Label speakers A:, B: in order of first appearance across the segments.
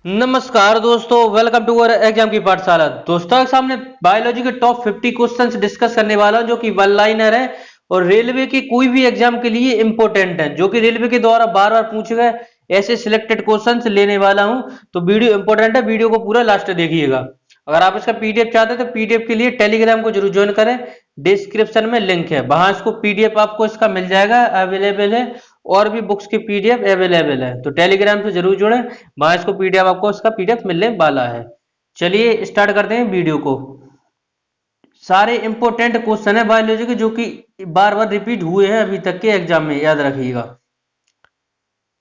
A: नमस्कार दोस्तों, welcome to our exam की पाठशाला। दोस्तों के सामने बायोलॉजी के टॉप 50 क्वेश्चंस डिस्कस करने वाला हूं, जो कि वन लाइनर है और रेलवे के कोई भी एग्जाम के लिए इंपॉर्टेंट है, जो कि रेलवे के द्वारा बार बार पूछे गए ऐसे सिलेक्टेड क्वेश्चंस लेने वाला हूं। तो वीडियो इंपॉर्टेंट है, वीडियो को पूरा लास्ट तक देखिएगा। अगर आप इसका पीडीएफ चाहते हैं तो पीडीएफ के लिए टेलीग्राम को जरूर ज्वाइन करें, डिस्क्रिप्शन में लिंक है, वहां इसको पीडीएफ आपको इसका मिल जाएगा, अवेलेबल है। और भी बुक्स की पीडीएफ अवेलेबल है, तो टेलीग्राम से जरूर जुड़े, वहां इसको पीडीएफ आपको इसका पीडीएफ मिलने वाला है। चलिए स्टार्ट करते हैं वीडियो को। सारे इंपॉर्टेंट क्वेश्चन है बायोलॉजी के, जो कि बार बार रिपीट हुए हैं अभी तक के एग्जाम में, याद रखिएगा।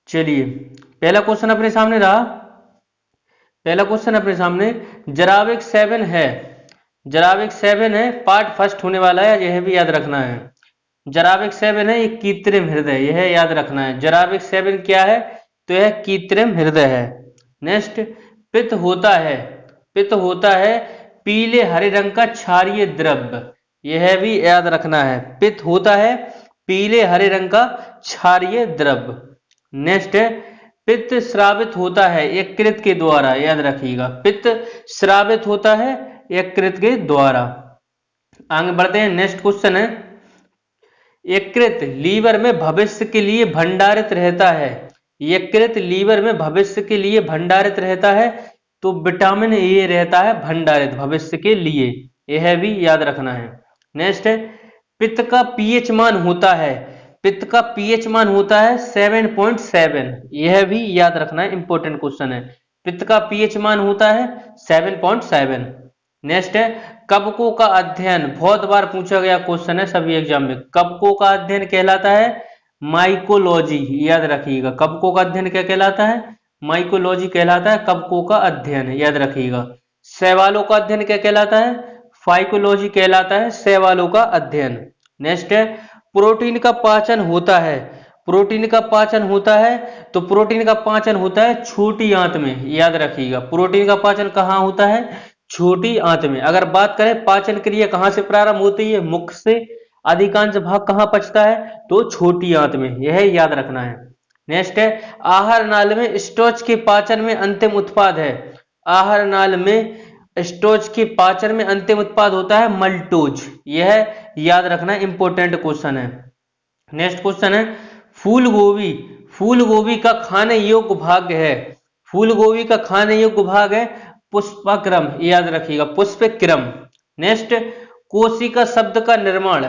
A: चलिए पहला क्वेश्चन अपने सामने रहा। पहला क्वेश्चन अपने सामने जराविक 7 है। जराविक 7 है, पार्ट फर्स्ट होने वाला है, यह भी याद रखना है। जराविक 7 है, ये कृत्रिम हृदय, यह याद रखना है। जराविक 7 क्या है? तो यह कृत्रिम हृदय है। नेक्स्ट, पित्त होता है। पित्त होता है पीले हरे रंग का क्षारीय द्रव्य, यह भी याद रखना है। पित्त होता है पीले हरे रंग का क्षारीय द्रव्य। नेक्स्ट है, पित्त स्रावित होता है यकृत के द्वारा, याद रखिएगा। पित्त स्रावित होता है यकृत के द्वारा। आगे बढ़ते हैं, नेक्स्ट क्वेश्चन है, यकृत लीवर में भविष्य के लिए भंडारित रहता है। यकृत लीवर में भविष्य के लिए भंडारित रहता है, तो विटामिन ए रहता है भंडारित भविष्य के लिए, यह भी याद रखना है। नेक्स्ट है, पित्त का पीएच मान होता है। पित्त का पीएच मान होता है 7.7, यह भी याद रखना है, इंपॉर्टेंट क्वेश्चन है। पित्त का पीएच मान होता है 7.7। नेक्स्ट है, कवकों का अध्ययन, बहुत बार पूछा गया क्वेश्चन है सभी एग्जाम में। कवकों का अध्ययन कहलाता है माइकोलॉजी, याद रखिएगा। कवकों का अध्ययन क्या कहलाता है? माइकोलॉजी कहलाता है कवकों का अध्ययन, याद रखिएगा। शैवालों का अध्ययन क्या कहलाता है? फाइकोलॉजी कहलाता है शैवालों का अध्ययन। नेक्स्ट है, प्रोटीन का पाचन होता है। प्रोटीन का पाचन होता है, तो प्रोटीन का पाचन होता है छोटी आंत में, याद रखिएगा। प्रोटीन का पाचन कहाँ होता है? छोटी आंत में। अगर बात करें पाचन क्रिया कहां से प्रारंभ होती है? मुख से। अधिकांश भाग कहां पचता है? तो छोटी आंत में, यह याद रखना है। नेक्स्ट है, आहार नाल में स्टोच के पाचन में अंतिम उत्पाद है। आहार नाल में स्टोच के पाचन में अंतिम उत्पाद होता है मल्टोज, यह याद रखना इंपॉर्टेंट क्वेश्चन है। नेक्स्ट क्वेश्चन है, फूल गोभी। फूल गोभी का खाने योग्य भाग है। फूल गोभी का खाने योग्य भाग है पुष्पक्रम, याद रखिएगा, पुष्पक्रम। नेक्स्ट, कोशिका शब्द का निर्माण।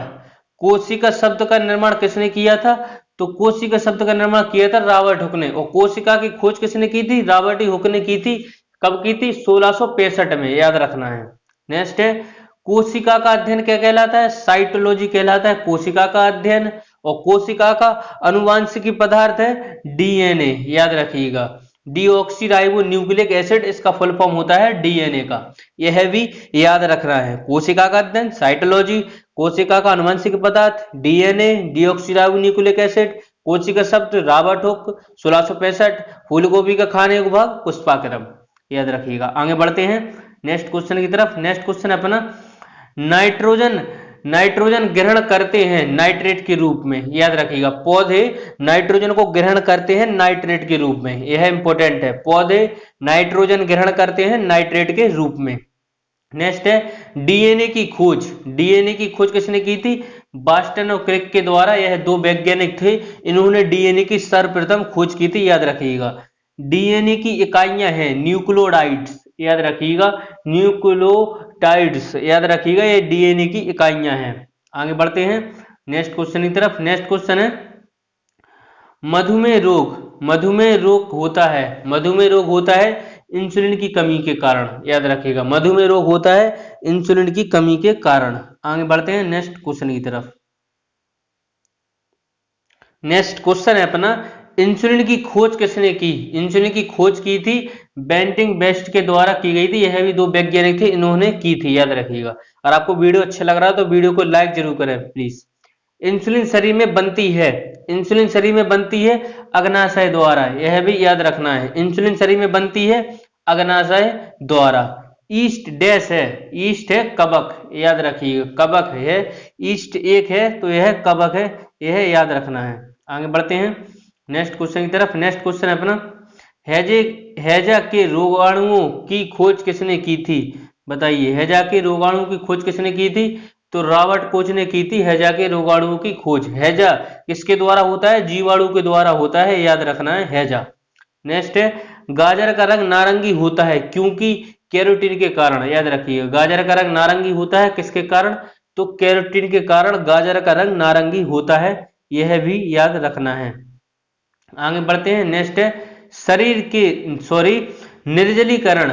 A: कोशिका शब्द का निर्माण किसने किया था? तो कोशिका शब्द का निर्माण किया था रॉबर्ट हुक ने। और कोशिका की खोज किसने की थी? रॉबर्ट हुक ने की थी। कब की थी? 1665 में, याद रखना है। नेक्स्ट है, कोशिका का अध्ययन क्या कहलाता है? साइटोलॉजी कहलाता है कोशिका का अध्ययन। और कोशिका का अनुवांशिक पदार्थ है डीएनए, याद रखिएगा। डीऑक्सीराइबो न्यूक्लिक एसिड, इसका फुल फॉर्म होता है डीएनए का, यह भी याद रखना है। कोशिका का अध्ययन साइटोलॉजी, कोशिका का अनुवांशिक पदार्थ डीएनए, डीऑक्सीराइबो न्यूक्लिक एसिड, कोशिका शब्द रॉबर्ट हुक 1665, फूलगोभी का खाने योग्य भाग पुष्पाक्रम, याद रखिएगा। आगे बढ़ते हैं नेक्स्ट क्वेश्चन की तरफ। नेक्स्ट क्वेश्चन अपना, नाइट्रोजन नाइट्रोजन ग्रहण करते हैं नाइट्रेट के रूप में, याद रखिएगा। पौधे नाइट्रोजन को ग्रहण करते हैं नाइट्रेट के रूप में, यह इंपॉर्टेंट है। पौधे नाइट्रोजन ग्रहण करते हैं नाइट्रेट के रूप में। नेक्स्ट है, डीएनए की खोज। डीएनए की खोज किसने की थी? बास्टन और क्रिक के द्वारा, यह दो वैज्ञानिक थे, इन्होंने डीएनए की सर्वप्रथम खोज की थी, याद रखिएगा। डीएनए की इकाइयां हैं न्यूक्लियोटाइड्स, याद रखिएगा। न्यूक्लियोटाइड्स, याद रखिएगा, ये डीएनए की इकाइयां हैं। आगे बढ़ते हैं नेक्स्ट क्वेश्चन की तरफ। नेक्स्ट क्वेश्चन है, मधुमेह रोग। मधुमेह रोग होता है, मधुमेह रोग होता है इंसुलिन की कमी के कारण, याद रखिएगा। मधुमेह रोग होता है इंसुलिन की कमी के कारण। आगे बढ़ते हैं नेक्स्ट क्वेश्चन की तरफ। नेक्स्ट क्वेश्चन है अपना, इंसुलिन की खोज किसने की? इंसुलिन की खोज की थी बेंटिंग बेस्ट के द्वारा की गई थी, यह भी दो वैज्ञानिक थे, इन्होंने की थी, याद रखिएगा। और आपको वीडियो अच्छा लग रहा है तो वीडियो को लाइक जरूर करें प्लीज। इंसुलिन शरीर में बनती है, इंसुलिन शरीर में बनती है अग्नाशय द्वारा, यह भी याद रखना है। इंसुलिन शरीर में बनती है अग्नाशय द्वारा। ईस्ट डैश है, ईस्ट है कवक, याद रखिएगा, कवक है। ईस्ट एक है तो यह कवक है, यह याद रखना है। आगे बढ़ते हैं नेक्स्ट क्वेश्चन की तरफ। नेक्स्ट क्वेश्चन है अपना, हैजे हैजा के रोगाणुओं की खोज किसने की थी? बताइए, हैजा के रोगाणुओं की खोज किसने की थी? तो रॉबर्ट कोच ने की थी हैजा के रोगाणुओं की खोज। हैजा किसके द्वारा होता है? जीवाणु के द्वारा होता है, याद रखना है हैजा। नेक्स्ट है, गाजर का रंग नारंगी होता है क्योंकि कैरोटीन के कारण, याद रखिएगा। गाजर का रंग नारंगी होता है किसके कारण? तो कैरोटीन के कारण गाजर का रंग नारंगी होता है, यह भी याद रखना है। आगे बढ़ते हैं। नेक्स्ट है, शरीर के निर्जलीकरण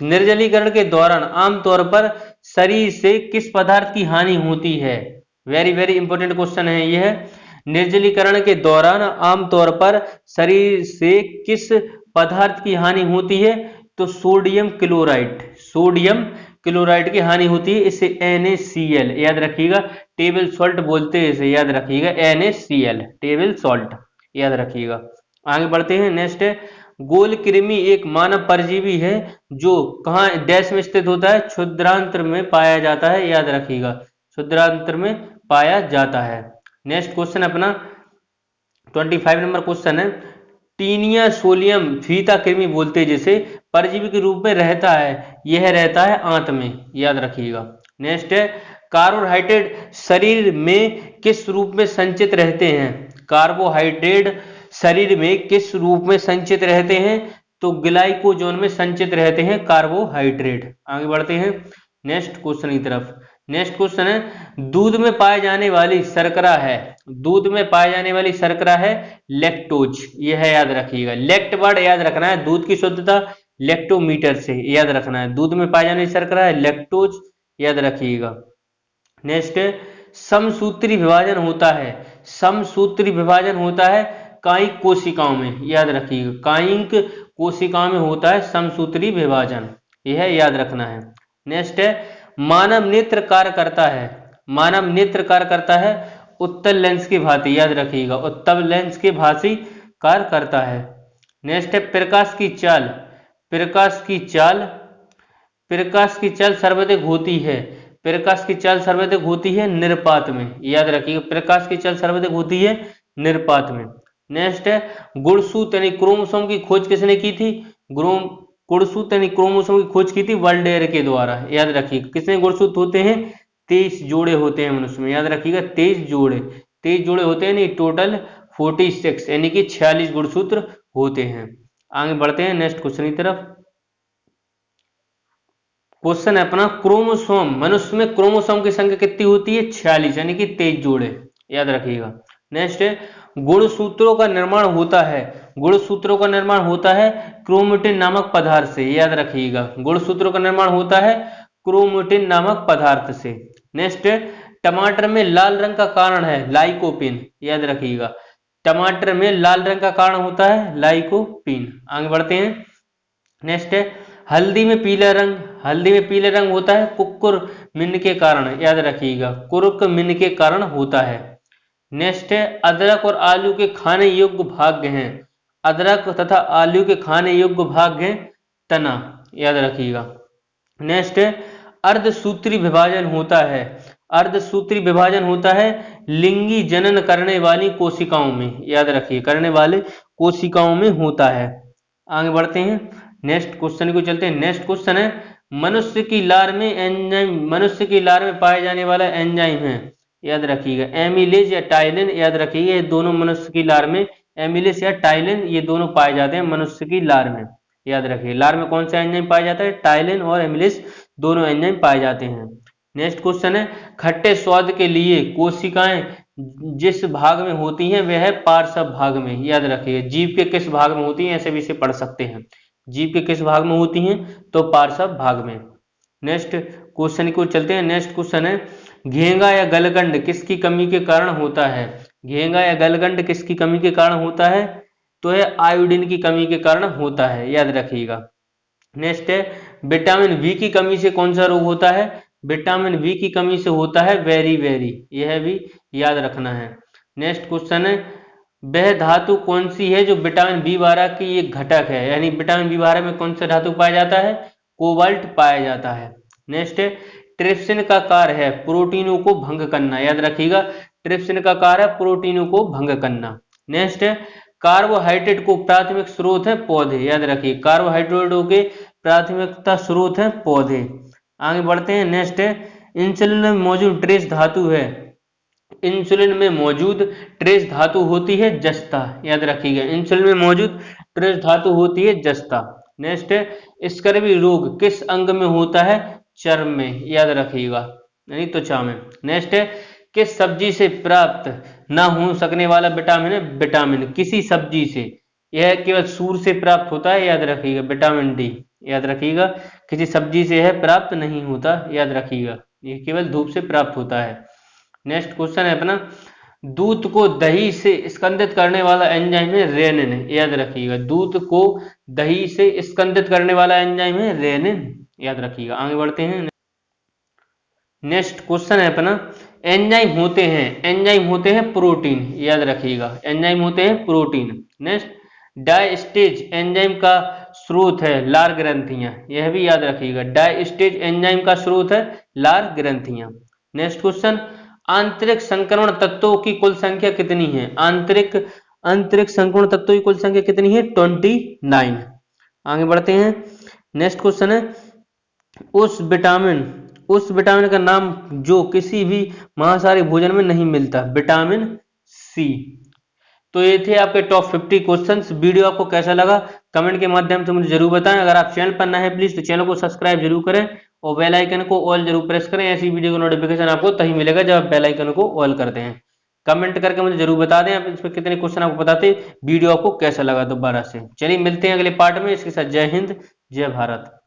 A: निर्जलीकरण के दौरान आमतौर पर शरीर से किस पदार्थ की हानि होती है? वेरी वेरी इंपॉर्टेंट क्वेश्चन है यह। निर्जलीकरण के दौरान आमतौर पर शरीर से किस पदार्थ की हानि होती है? तो सोडियम क्लोराइड, सोडियम क्लोराइड की हानि होती है, इसे NaCl, याद रखिएगा। टेबल सॉल्ट बोलते हैं इसे, याद रखिएगा। NaCl टेबल सॉल्ट, याद रखिएगा। आगे बढ़ते हैं। नेक्स्ट है, गोल कृमि एक मानव परजीवी है जो कहाँ डैश में स्थित होता है? क्षुद्रांत्र में पाया जाता है, याद रखिएगा। क्षुद्रांत्र में पाया जाता है। नेक्स्ट क्वेश्चन अपना 25 नंबर क्वेश्चन है, टीनिया सोलियम फीता कृमि बोलते हैं जिसे, परजीवी के रूप में रहता है, यह रहता है आंत में, याद रखिएगा। नेक्स्ट है, कार्बोहाइड्रेट शरीर में किस रूप में संचित रहते हैं? कार्बोहाइड्रेट शरीर में किस रूप में संचित रहते हैं? तो ग्लाइकोजन में संचित रहते हैं कार्बोहाइड्रेट। आगे बढ़ते हैं नेक्स्ट क्वेश्चन की तरफ। नेक्स्ट क्वेश्चन है, दूध में पाए जाने वाली शर्करा है, दूध में पाए जाने वाली शर्करा है लैक्टोज, यह याद रखिएगा। लेक्ट वर्ड याद रखना है, दूध की शुद्धता लैक्टोमीटर से, याद रखना है। दूध में पाए जाने वाली शर्करा है लैक्टोज, याद रखिएगा। नेक्स्ट, समसूत्री विभाजन होता है, समसूत्री विभाजन होता है कायिक कोशिकाओं में, याद रखिएगा। कायिक कोशिकाओं में होता है समसूत्री विभाजन, यह याद रखना है। नेक्स्ट है, मानव नेत्र कार्य करता है, मानव नेत्र कार्य करता है उत्तल लेंस की भांति, याद रखिएगा। उत्तल लेंस के भांति कार्य करता है। नेक्स्ट है, प्रकाश की चाल, प्रकाश की चाल, प्रकाश की चाल सर्वाधिक होती है, प्रकाश की चाल सर्वाधिक होती है निरपात में, याद रखिएगा। प्रकाश की चाल सर्वाधिक होती है निरपात में। नेक्स्ट है, गुणसूत्र यानी क्रोमोसोम की खोज किसने की थी? गुणसूत्र यानी क्रोमोसोम की खोज की थी वाल्डेयर के द्वारा, याद रखिएगा। कितने गुणसूत्र होते हैं? 23 जोड़े होते हैं मनुष्य में, याद रखिएगा। 23 जोड़े, 23 जोड़े होते हैं, नहीं टोटल 46 यानी कि 46 गुणसूत्र होते हैं। आगे बढ़ते हैं नेक्स्ट क्वेश्चन की तरफ। क्वेश्चन है अपना, क्रोमोसोम, मनुष्य में क्रोमोसोम की संख्या कितनी होती है? 46 यानी कि 23 जोड़े, याद रखिएगा। नेक्स्ट है, गुणसूत्रों का निर्माण होता है, गुणसूत्रों का निर्माण होता है क्रोमेटिन नामक पदार्थ से, याद रखिएगा। गुणसूत्रों का निर्माण होता है क्रोमेटिन नामक पदार्थ से। नेक्स्ट, टमाटर में लाल रंग का कारण है लाइकोपिन, याद रखिएगा। टमाटर में लाल रंग का कारण होता है लाइकोपिन। आगे बढ़ते हैं। नेक्स्ट है, हल्दी में पीला रंग, हल्दी में पीला रंग होता है कुकुरमिन के कारण, याद रखिएगा। कुकुरमिन के कारण होता है। नेक्स्ट है, अदरक और आलू के खाने योग्य भाग हैं, अदरक तथा आलू के खाने योग्य भाग हैं तना, याद रखिएगा। नेक्स्ट है, अर्धसूत्री विभाजन होता है, अर्धसूत्री विभाजन होता है लिंगी जनन करने वाली कोशिकाओं में, याद रखिए, करने वाले कोशिकाओं में होता है। आगे बढ़ते हैं नेक्स्ट क्वेश्चन को चलते हैं। नेक्स्ट क्वेश्चन है, मनुष्य की लार में एंजाइम, मनुष्य की लार में पाए जाने वाला एंजाइम है, याद रखिएगा। एमिलेज या टाइलिन, याद रखिएगा। ये दोनों मनुष्य की लार में, एमिलेज या टाइलिन, ये दोनों पाए जाते हैं मनुष्य की लार में, याद रखिए। लार में कौन सा एंजाइम पाया जाता है? टाइलिन और एमिलेज दोनों एंजाइम पाए जाते हैं। नेक्स्ट क्वेश्चन है, खट्टे स्वाद के लिए कोशिकाएं जिस भाग में होती हैं वह है पार्श्व भाग में, याद रखिए। जीभ के किस भाग में होती हैं, ऐसे भी इसे पढ़ सकते हैं। जीभ के किस भाग में होती हैं? तो पार्श्व भाग में। नेक्स्ट क्वेश्चन को चलते हैं। नेक्स्ट क्वेश्चन है, घेंगा या गलगंड किसकी कमी के कारण होता है? घेंगा या गलगंड किसकी कमी के कारण होता है? तो यह आयोडीन की कमी के कारण होता है, याद रखिएगा। नेक्स्ट है, विटामिन बी की कमी से कौन सा रोग होता है? विटामिन बी की कमी से होता है वेरी वेरी, यह भी याद रखना है। नेक्स्ट क्वेश्चन है, वह धातु कौन सी है जो विटामिन बी12 की एक घटक है, यानी विटामिन बी12 में कौन सा धातु पाया जाता है? कोबाल्ट पाया जाता है। नेक्स्ट है, ट्रिप्सिन का कार्य है प्रोटीनों को भंग करना, याद रखिएगा। ट्रिप्सिन का कार्य है प्रोटीनों को भंग करना। नेक्स्ट है, कार्बोहाइड्रेट को प्राथमिक स्रोत है पौधे, याद रखिए कार्बोहाइड्रेटों के प्राथमिकता स्रोत है पौधे। आगे बढ़ते हैं, नेक्स्ट है इंसुलिन में मौजूद ट्रेस धातु है, इंसुलिन में मौजूद ट्रेस धातु होती है जस्ता, याद रखिएगा इंसुलिन में मौजूद ट्रेस धातु होती है जस्ता। नेक्स्ट है स्कर्वी रोग किस अंग में होता है, चर्म में, याद रखिएगा यानी त्वचा में। नेक्स्ट है किस सब्जी से प्राप्त ना हो सकने वाला विटामिन है, विटामिन किसी सब्जी से, यह केवल सूर से प्राप्त होता है, याद रखिएगा विटामिन डी, याद रखिएगा किसी सब्जी से है प्राप्त नहीं होता, याद रखिएगा ये केवल धूप से प्राप्त होता है। नेक्स्ट क्वेश्चन है अपना दूध को दही से स्कंदित करने वाला एंजाइम है रेनिन, याद रखिएगा दूध को दही से स्कंदित करने वाला एंजाइम है रेनिन, याद रखिएगा। आगे बढ़ते हैं, नेक्स्ट क्वेश्चन है अपना एंजाइम होते हैं प्रोटीन, याद रखिएगा एंजाइम होते हैं प्रोटीन। नेक्स्ट डायस्टेज एंजाइम का स्रोत है लार ग्रंथियां, यह भी याद रखिएगा डायस्टेज एंजाइम का स्रोत है लार ग्रंथियां। नेक्स्ट क्वेश्चन आंतरिक संक्रमण तत्वों की कुल संख्या कितनी है, आंतरिक संक्रमण तत्वों की कुल संख्या कितनी है, 29। आगे बढ़ते हैं, नेक्स्ट क्वेश्चन है उस विटामिन का नाम जो किसी भी मांसाहारी भोजन में नहीं मिलता, विटामिन सी। तो ये थे आपके टॉप 50 क्वेश्चंस। वीडियो आपको कैसा लगा कमेंट के माध्यम से मुझे जरूर बताएं। अगर आप चैनल पर नए हैं प्लीज तो चैनल को सब्सक्राइब जरूर करें और बेल आइकन को ऑल जरूर प्रेस करें, ऐसी वीडियो का नोटिफिकेशन आपको तभी मिलेगा जब आप बेल आइकन को ऑल करते हैं। कमेंट करके मुझे जरूर बता दें आप इसमें कितने क्वेश्चन आपको बताते, वीडियो आपको कैसा लगा दोबारा से। चलिए मिलते हैं अगले पार्ट में, इसके साथ जय हिंद जय भारत।